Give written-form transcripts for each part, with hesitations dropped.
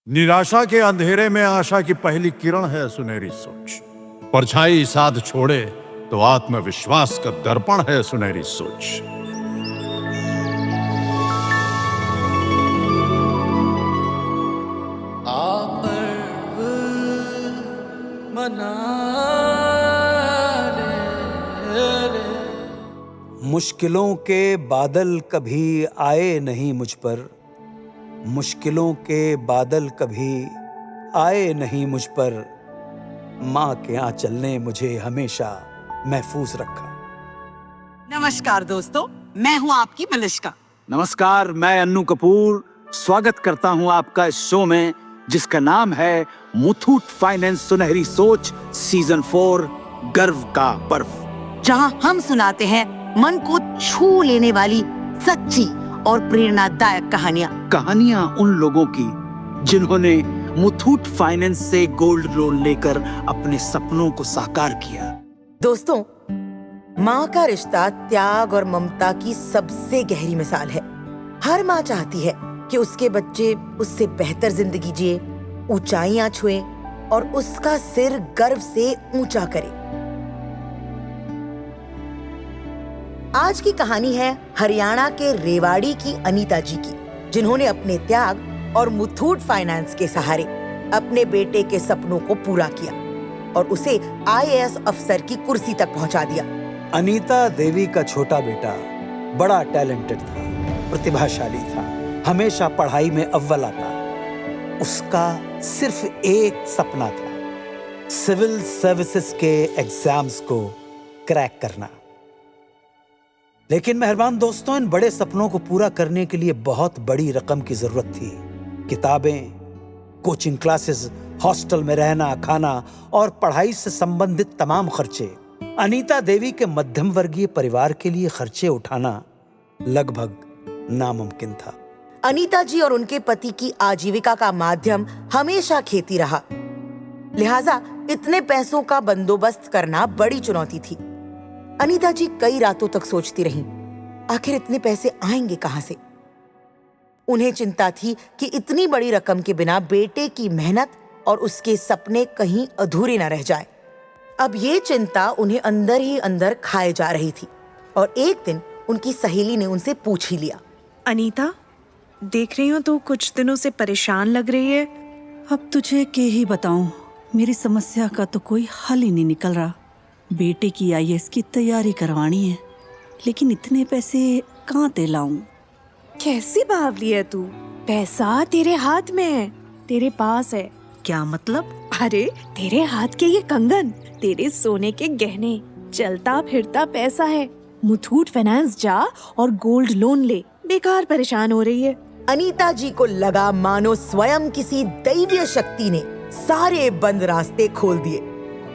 निराशा के अंधेरे में आशा की पहली किरण है सुनहरी सोच। परछाई साथ छोड़े तो आत्मविश्वास का दर्पण है सुनहरी सोच। मुश्किलों के बादल कभी आए नहीं मुझ पर, मुश्किलों के बादल कभी आए नहीं मुझ पर, माँ के आंचल ने मुझे हमेशा महफूज रखा। नमस्कार दोस्तों, मैं हूँ आपकी मलिश्का। नमस्कार, मैं अन्नू कपूर स्वागत करता हूँ आपका इस शो में जिसका नाम है मुथूट फाइनेंस सुनहरी सोच सीजन 4 गर्व का बर्फ, जहाँ हम सुनाते हैं मन को छू लेने वाली सच्ची और प्रेरणादायक कहानियां उन लोगों की जिन्होंने मुथूट फाइनेंस से गोल्ड लोन लेकर अपने सपनों को साकार किया। दोस्तों, माँ का रिश्ता त्याग और ममता की सबसे गहरी मिसाल है। हर माँ चाहती है कि उसके बच्चे उससे बेहतर जिंदगी जिए, ऊंचाइयां छुए और उसका सिर गर्व से ऊंचा करे। आज की कहानी है हरियाणा के रेवाड़ी की अनीता जी की, जिन्होंने अपने त्याग और मुथूट फाइनेंस के सहारे अपने बेटे के सपनों को पूरा किया और उसे IAS अफसर की कुर्सी तक पहुंचा दिया। अनीता देवी का छोटा बेटा बड़ा टैलेंटेड था, प्रतिभाशाली था, हमेशा पढ़ाई में अव्वल आता। उसका सिर्फ एक सपना था, सिविल सर्विसेज के एग्जाम्स को क्रैक करना। लेकिन मेहरबान दोस्तों, इन बड़े सपनों को पूरा करने के लिए बहुत बड़ी रकम की जरूरत थी। किताबें, कोचिंग क्लासेस, हॉस्टल में रहना, खाना और पढ़ाई से संबंधित तमाम खर्चे। अनीता देवी के मध्यम वर्गीय परिवार के लिए खर्चे उठाना लगभग नामुमकिन था। अनीता जी और उनके पति की आजीविका का माध्यम हमेशा खेती रहा, लिहाजा इतने पैसों का बंदोबस्त करना बड़ी चुनौती थी। अनीता जी कई रातों तक सोचती रहीं, आखिर इतने पैसे आएंगे कहां से। उन्हें चिंता थी कि इतनी बड़ी रकम के बिना बेटे की मेहनत और उसके सपने कहीं अधूरे न रह जाए। अब ये चिंता उन्हें अंदर ही अंदर खाए जा रही थी और एक दिन उनकी सहेली ने उनसे पूछ ही लिया, अनीता, देख रही हूँ तू कुछ दिनों से परेशान लग रही है। अब तुझे क्या ही बताऊं, मेरी समस्या का तो कोई हल ही नहीं निकल रहा। बेटे की IAS की तैयारी करवानी है, लेकिन इतने पैसे कहाँ से लाऊं? कैसी बावली है तू? पैसा तेरे हाथ में है, तेरे पास है। क्या मतलब? अरे तेरे हाथ के ये कंगन, तेरे सोने के गहने, चलता फिरता पैसा है। मुथूट फाइनेंस जा और गोल्ड लोन ले, बेकार परेशान हो रही है। अनीता जी को लगा मानो स्वयं किसी दैवीय शक्ति ने सारे बंद रास्ते खोल दिए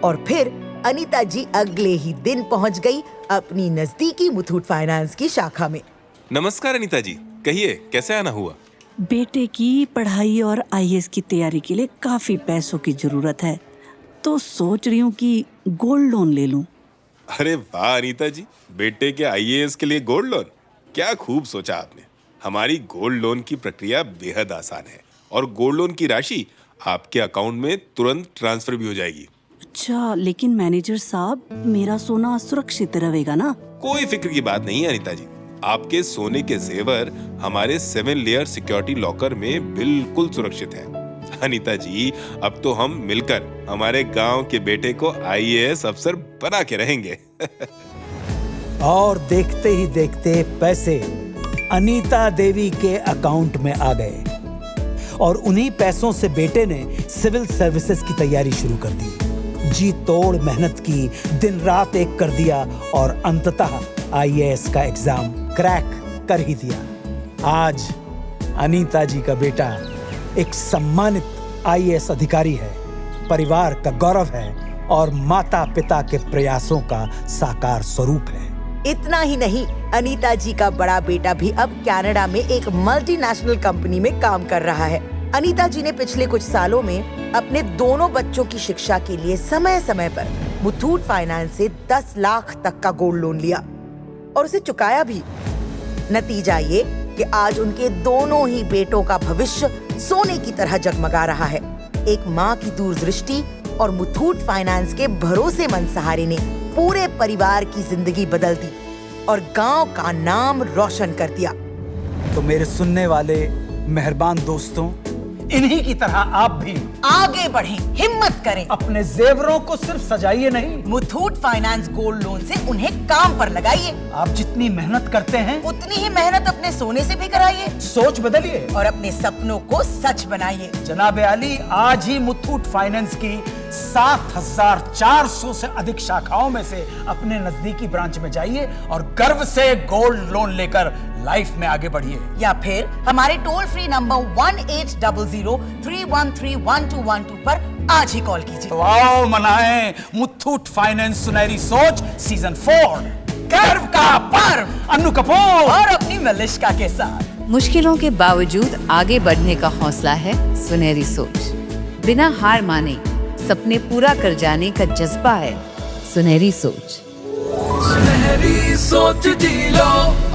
और फिर अनीता जी अगले ही दिन पहुंच गई अपनी नजदीकी मुथूट फाइनेंस की शाखा में। नमस्कार अनीता जी, कहिए कैसे आना हुआ? बेटे की पढ़ाई और IAS की तैयारी के लिए काफी पैसों की जरूरत है, तो सोच रही हूँ कि गोल्ड लोन ले लूं। अरे वाह अनीता जी, बेटे के IAS के लिए गोल्ड लोन, क्या खूब सोचा आपने। हमारी गोल्ड लोन की प्रक्रिया बेहद आसान है और गोल्ड लोन की राशि आपके अकाउंट में तुरंत ट्रांसफर भी हो जाएगी। अच्छा, लेकिन मैनेजर साहब, मेरा सोना सुरक्षित रहेगा ना? कोई फिक्र की बात नहीं है अनीता जी, आपके सोने के जेवर हमारे 7 लेयर सिक्योरिटी लॉकर में बिल्कुल सुरक्षित है। अनीता जी, अब तो हम मिलकर हमारे गांव के बेटे को IAS अफसर बना के रहेंगे। और देखते ही देखते पैसे अनीता देवी के अकाउंट में आ गए और उन्हीं पैसों से बेटे ने सिविल सर्विसेज की तैयारी शुरू कर दी। जी तोड़ मेहनत की, दिन रात एक कर दिया और अंततः IAS का एग्जाम क्रैक कर ही दिया। आज अनीता जी का बेटा एक सम्मानित IAS अधिकारी है, परिवार का गौरव है और माता पिता के प्रयासों का साकार स्वरूप है। इतना ही नहीं, अनीता जी का बड़ा बेटा भी अब कनाडा में एक मल्टीनेशनल कंपनी में काम कर रहा है। अनीता जी ने पिछले कुछ सालों में अपने दोनों बच्चों की शिक्षा के लिए समय समय पर मुथूट फाइनेंस से 10 लाख तक का गोल्ड लोन लिया और उसे चुकाया भी। नतीजा ये कि आज उनके दोनों ही बेटों का भविष्य सोने की तरह जगमगा रहा है। एक माँ की दूरदृष्टि और मुथूट फाइनेंस के भरोसेमंद सहारे ने पूरे परिवार की जिंदगी बदल दी और गांव का नाम रोशन कर दिया। तो मेरे सुनने वाले मेहरबान दोस्तों, इन्हीं की तरह आप भी आगे बढ़ें, हिम्मत करें। अपने जेवरों को सिर्फ सजाइए नहीं, मुथूट फाइनेंस गोल्ड लोन से उन्हें काम पर लगाइए। आप जितनी मेहनत करते हैं उतनी ही मेहनत अपने सोने से भी कराइए सोच बदलिए और अपने सपनों को सच बनाइए। जनाब आली, आज ही मुथूट फाइनेंस की 7,400 से अधिक शाखाओं में से अपने नजदीकी ब्रांच में जाइए और गर्व से गोल्ड लोन लेकर लाइफ में आगे बढ़िए। या फिर हमारे टोल फ्री नंबर 1800-313-1212 पर आज ही कॉल कीजिए। तो आओ मनाएं मुथूट फाइनेंस सुनहरी सोच सीजन 4 गर्व का पर्व, अन्नू कपूर और अपनी मलिश्का के साथ। मुश्किलों के बावजूद आगे बढ़ने का हौसला है सुनहरी सोच। बिना हार माने सपने पूरा कर जाने का जज्बा है सुनहरी सोच। सुनहरी सोच जी लो।